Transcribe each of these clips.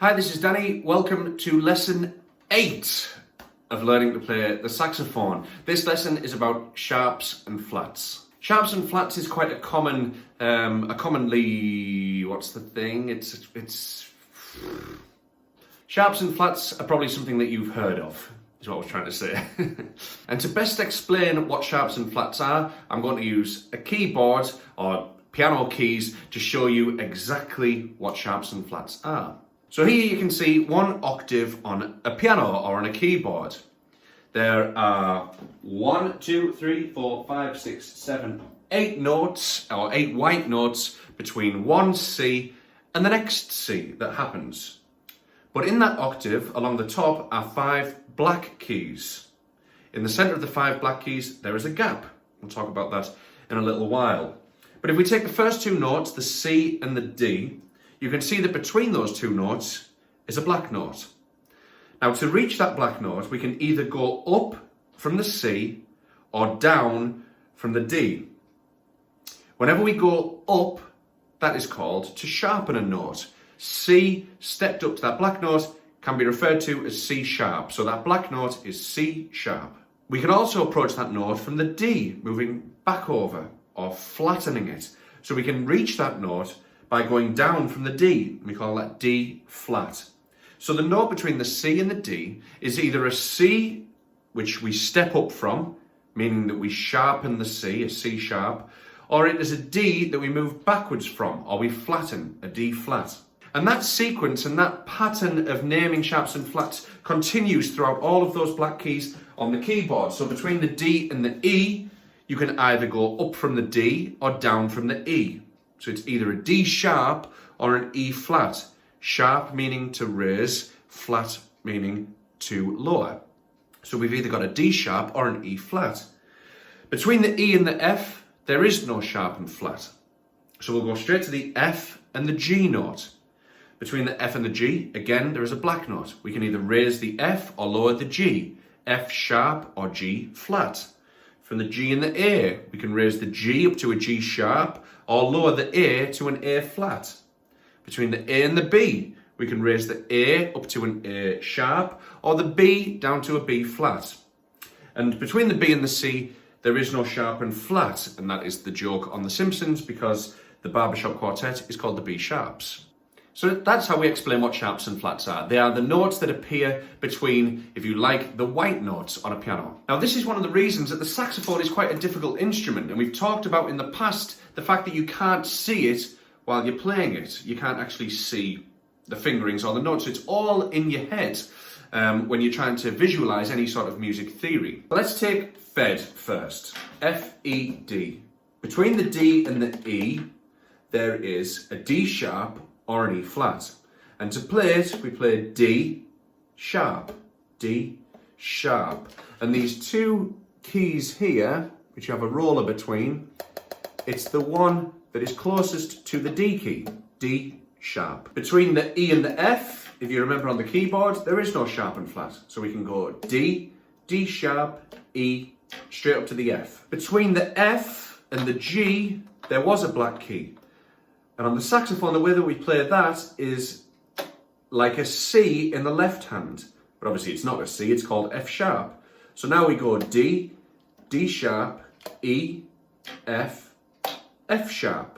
Hi, this is Danny. Welcome to lesson 8 of learning to play the saxophone. This lesson is about sharps and flats. Sharps and flats is quite a commonly, what's the thing? Sharps and flats are probably something that you've heard of, is what I was trying to say. And to best explain what sharps and flats are, I'm going to use a keyboard or piano keys to show you exactly what sharps and flats are. So here you can see one octave on a piano or on a keyboard. There are 1, 2, 3, 4, 5, 6, 7, 8 notes, or 8 white notes between one C and the next C that happens. But in that octave, along the top, are 5 black keys. In the center of the 5 black keys, there is a gap. We'll talk about that in a little while. But if we take the first 2 notes, the C and the D, you can see that between those 2 notes is a black note. Now, to reach that black note, we can either go up from the C or down from the D. Whenever we go up, that is called to sharpen a note. C stepped up to that black note can be referred to as C sharp. So that black note is C sharp. We can also approach that note from the D, moving back over or flattening it. So we can reach that note by going down from the D. We call that D flat. So the note between the C and the D is either a C, which we step up from, meaning that we sharpen the C, a C sharp, or it is a D that we move backwards from, or we flatten, a D flat. And that sequence and that pattern of naming sharps and flats continues throughout all of those black keys on the keyboard. So between the D and the E, you can either go up from the D or down from the E. So it's either a D sharp or an E flat. Sharp meaning to raise, flat meaning to lower. So we've either got a D sharp or an E flat. Between the E and the F, there is no sharp and flat. So we'll go straight to the F and the G note. Between the F and the G, again, there is a black note. We can either raise the F or lower the G. F sharp or G flat. From the G and the A, we can raise the G up to a G sharp or lower the A to an A flat. Between the A and the B, we can raise the A up to an A sharp or the B down to a B flat. And between the B and the C, there is no sharp and flat, and that is the joke on The Simpsons because the barbershop quartet is called the B sharps. So that's how we explain what sharps and flats are. They are the notes that appear between, if you like, the white notes on a piano. Now, this is one of the reasons that the saxophone is quite a difficult instrument, and we've talked about in the past the fact that you can't see it while you're playing it. You can't actually see the fingerings or the notes. It's all in your head when you're trying to visualize any sort of music theory. But let's take Fed first. F-E-D. Between the D and the E, there is a D sharp or an E flat. And to play it, we play D sharp, D sharp. And these 2 keys here, which you have a roller between, it's the one that is closest to the D key, D sharp. Between the E and the F, if you remember on the keyboard, there is no sharp and flat. So we can go D, D sharp, E, straight up to the F. Between the F and the G, there was a black key. And on the saxophone, the way that we play that is like a C in the left hand. But obviously it's not a C, it's called F sharp. So now we go D, D sharp, E, F, F sharp,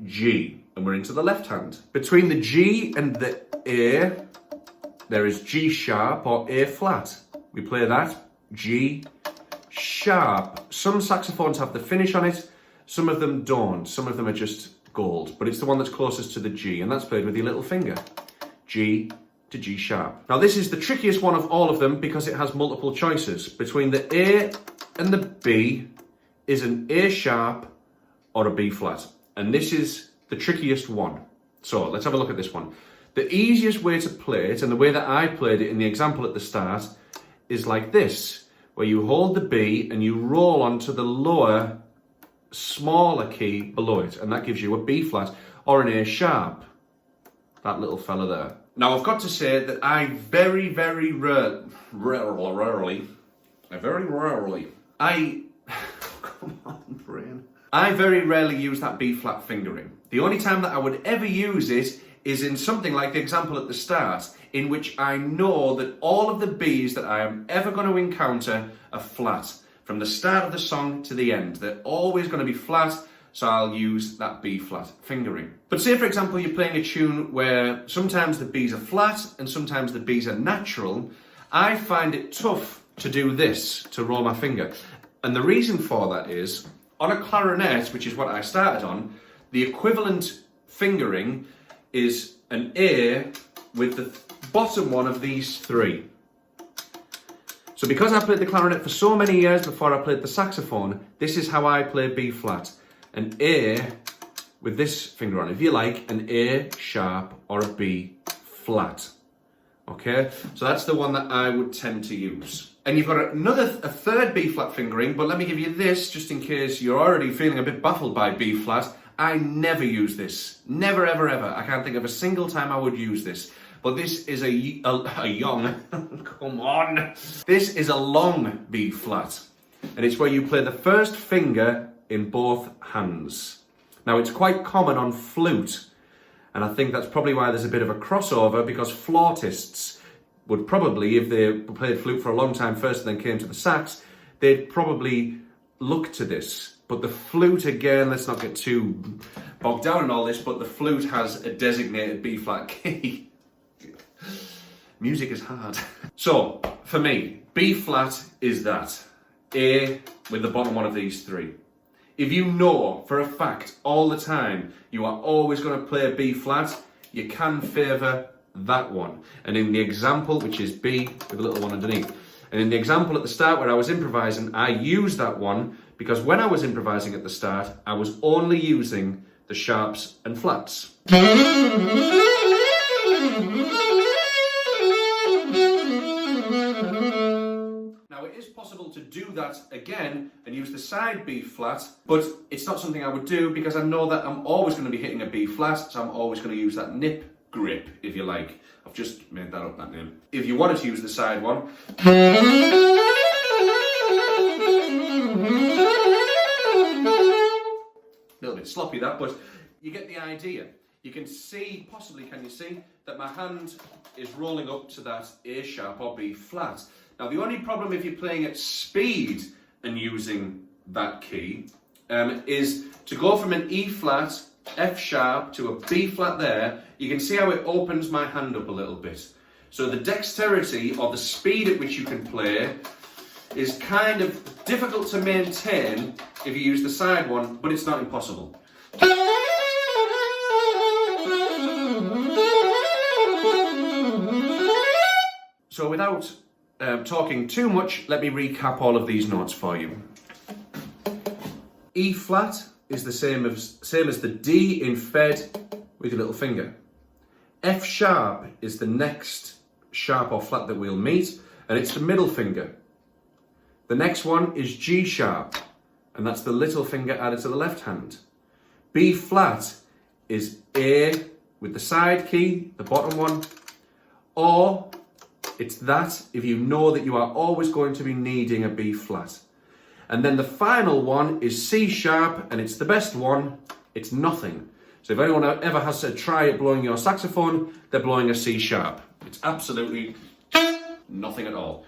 G. And we're into the left hand. Between the G and the A, there is G sharp or A flat. We play that, G sharp. Some saxophones have the finish on it, some of them don't. Some of them are just gold, but it's the one that's closest to the G, and that's played with your little finger. G to G sharp. Now this is the trickiest one of all of them because it has multiple choices. Between the A and the B is an A sharp or a B flat, and this is the trickiest one. So let's have a look at this one. The easiest way to play it, and the way that I played it in the example at the start, is like this, where you hold the B and you roll onto the lower smaller key below it, and that gives you a B flat or an A sharp. That little fella there. Now I've got to say that I very rarely come on, brain. I very rarely use that B flat fingering. The only time that I would ever use it is in something like the example at the start, in which I know that all of the Bs that I am ever going to encounter are flat. From the start of the song to the end, they're always going to be flat, so I'll use that B flat fingering. But say, for example, you're playing a tune where sometimes the Bs are flat and sometimes the Bs are natural. I find it tough to do this, to roll my finger. And the reason for that is, on a clarinet, which is what I started on, the equivalent fingering is an A with the bottom one of these three. So because I played the clarinet for so many years before I played the saxophone, this is how I play B flat. An A with this finger on. If you like, an A sharp or a B flat. Okay, so that's the one that I would tend to use. And you've got a third B flat fingering, but let me give you this just in case you're already feeling a bit baffled by B flat. I never use this. Never, ever, ever. I can't think of a single time I would use this. But this is a young, come on. This is a long B flat. And it's where you play the first finger in both hands. Now it's quite common on flute. And I think that's probably why there's a bit of a crossover, because flautists would probably, if they played flute for a long time first and then came to the sax, they'd probably look to this. But the flute, again, let's not get too bogged down in all this, but the flute has a designated B flat key. Music is hard. So, for me, B flat is that. A with the bottom one of these three. If you know for a fact all the time you are always going to play a B flat, you can favour that one. And in the example, which is B with a little one underneath, and in the example at the start where I was improvising, I used that one because when I was improvising at the start, I was only using the sharps and flats. Now it is possible to do that again and use the side B flat, but it's not something I would do because I know that I'm always going to be hitting a B flat, so I'm always going to use that nip grip, if you like. I've just made that up, that name. If you wanted to use the side one, a little bit sloppy that, but you get the idea. You can see, possibly can you see, that my hand is rolling up to that A sharp or B flat. Now the only problem if you're playing at speed and using that key is to go from an E flat, F sharp to a B flat there, you can see how it opens my hand up a little bit. So the dexterity or the speed at which you can play is kind of difficult to maintain if you use the side one, but it's not impossible. So without talking too much, let me recap all of these notes for you. E flat is the same as the D in Fed with your little finger. F sharp is the next sharp or flat that we'll meet, and it's the middle finger. The next one is G sharp, and that's the little finger added to the left hand. B flat is A with the side key, the bottom one, or it's that if you know that you are always going to be needing a B flat. And then the final one is C sharp, and it's the best one, it's nothing. So if anyone ever has to try at blowing your saxophone, they're blowing a C sharp. It's absolutely nothing at all.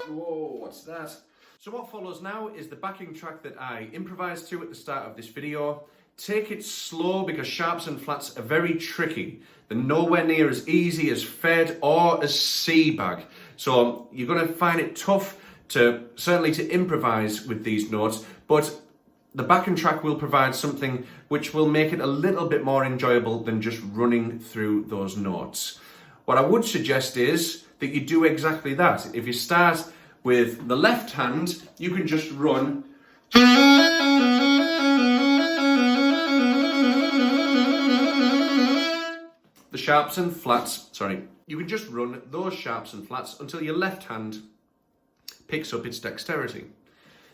Whoa, what's that? So what follows now is the backing track that I improvised to at the start of this video. Take it slow because sharps and flats are very tricky. They're nowhere near as easy as Fed or as C bag. So you're going to find it tough certainly to improvise with these notes, but the backing track will provide something which will make it a little bit more enjoyable than just running through those notes. What I would suggest is that you do exactly that. If you start with the left hand, you can just run the sharps and flats, you can just run those sharps and flats until your left hand picks up its dexterity.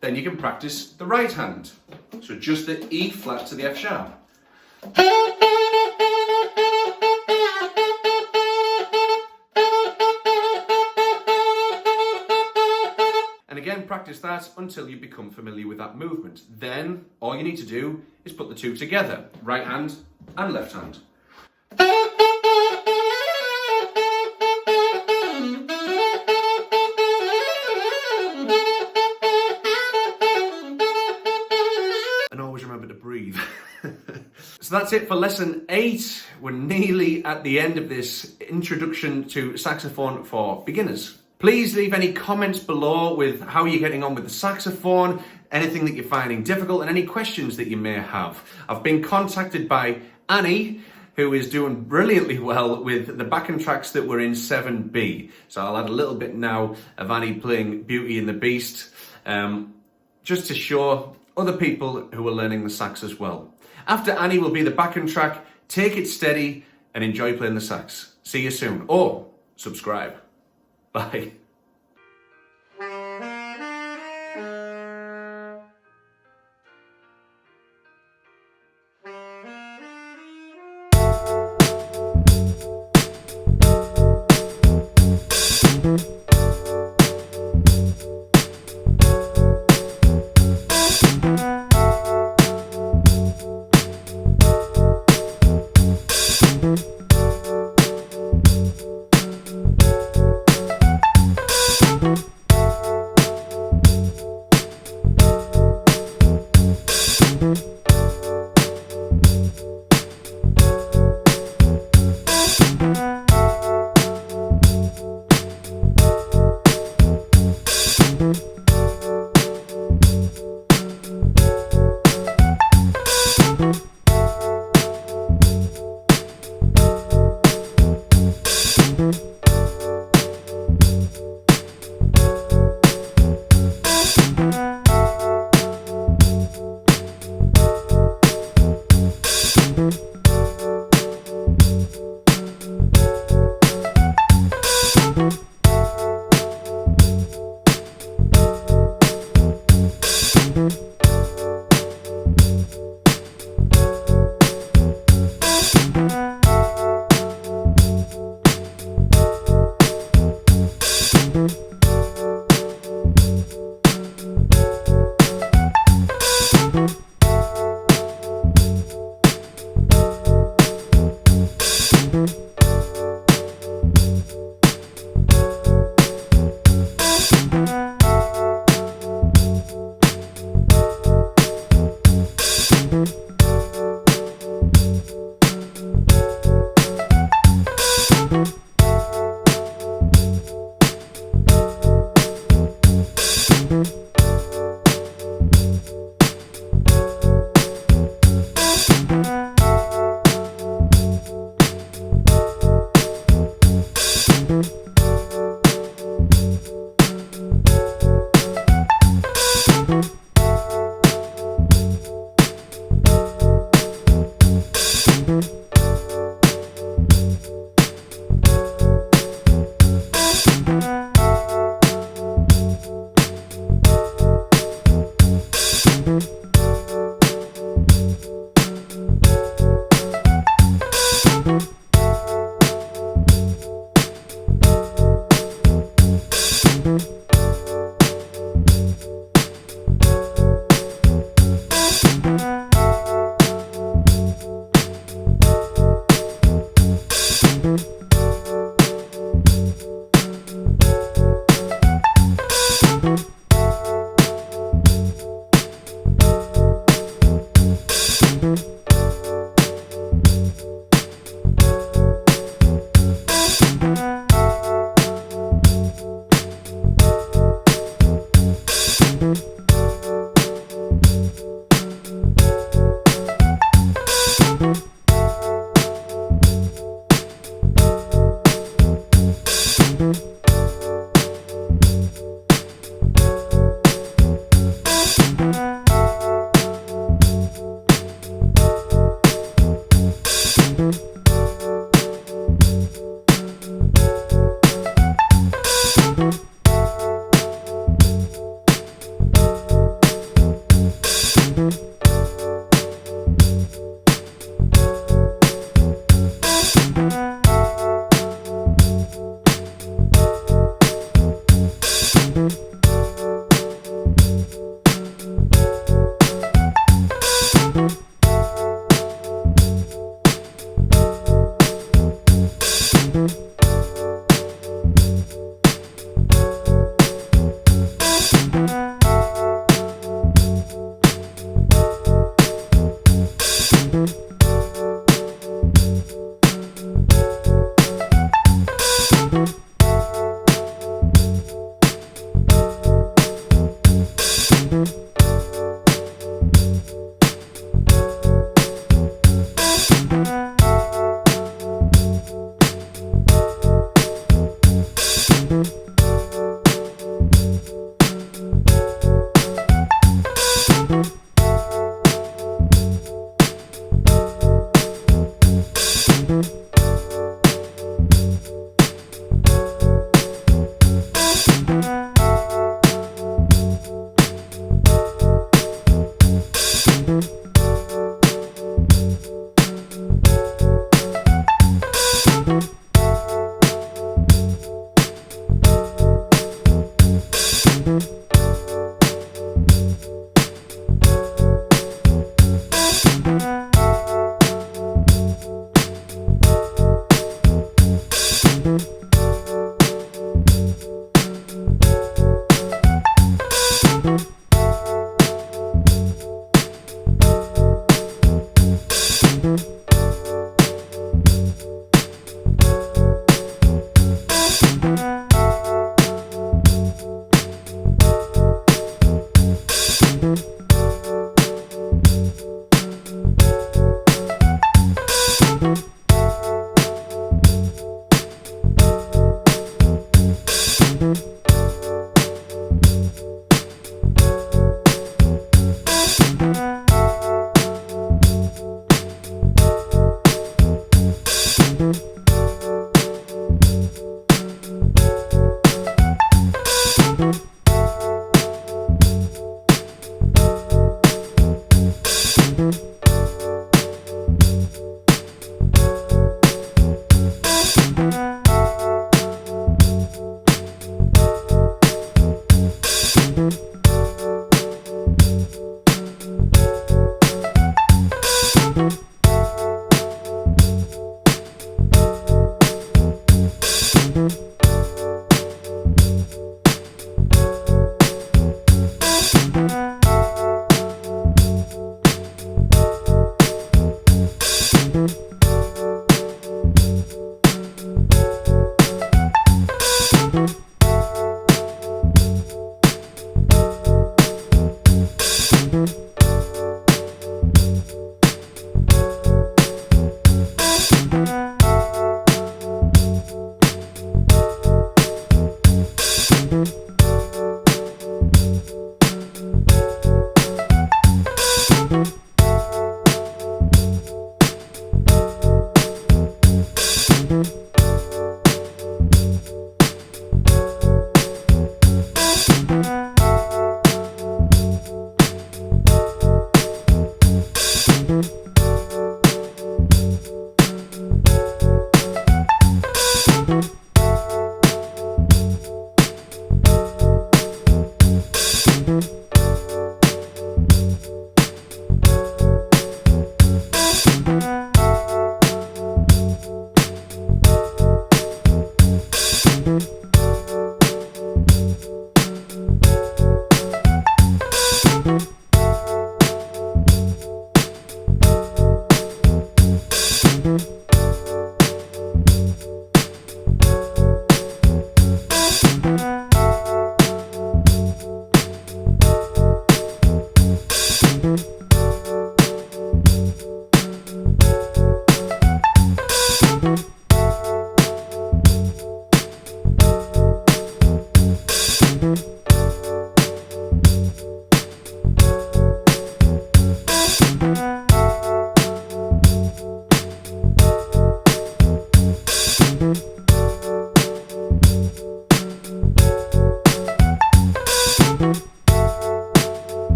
Then you can practice the right hand. So just the E flat to the F sharp. And again, practice that until you become familiar with that movement. Then all you need to do is put the two together. Right hand and left hand. And always remember to breathe. So that's it for lesson 8. We're nearly at the end of this introduction to saxophone for beginners. Please leave any comments below with how you're getting on with the saxophone, anything that you're finding difficult, and any questions that you may have. I've been contacted by Annie, who is doing brilliantly well with the backing tracks that were in 7B. So I'll add a little bit now of Annie playing Beauty and the Beast, just to show other people who are learning the sax as well. After Annie will be the backing track. Take it steady and enjoy playing the sax. See you soon. Or subscribe. Bye.